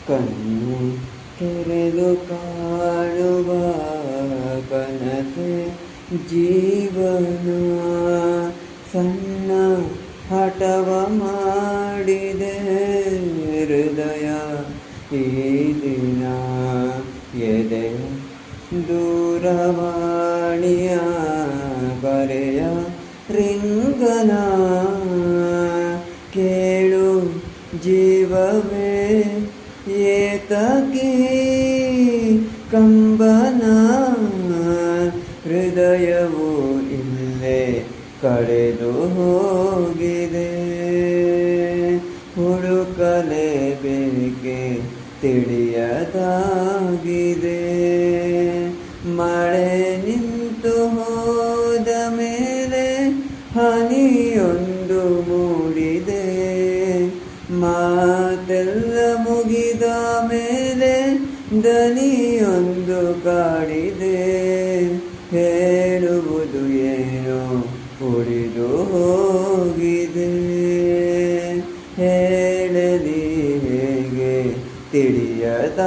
ಕಣ್ಣು ತೆರೆದು ಕಾಣುವ ಕನಸೆ ಜೀವನ. ಸಣ್ಣ ಹಠವ ಮಾಡಿದೆ ಹೃದಯ ಈ ದಿನ. ಎದೆಯ ದೂರವಾಣಿಯ ಕರೆಯ ರಿಂಗನ ಕೇಳು ಜೀವವೇ ಏತಕಿ ಕಂಬನ. ಹೃದಯವು ಇಲ್ಲೇ ಕಳೆದು ಹೋಗಿದೆ, ಹುಡುಕಲೇಬೇಕೆ ತಿಳಿಯದಾಗಿದೆ. ಮಳೆ ನಿಂತು ಹೋದ ಮೇಲೆ ಹನಿಯೊಂದು ಮೂಡಿದೆ, ಮಾತೆಲ್ಲ ಮುಗಿದ ಮೇಲೆ ದನಿಯೊಂದು ಕಾಡಿದೆ. ಹೇಳುವುದು ಏನೋ ಉಳಿದು ಹೋಗಿದೆ, ಹೇಳಲಿ ಹೇಗೆ ತಿಳಿಯದಾಗಿದೆ.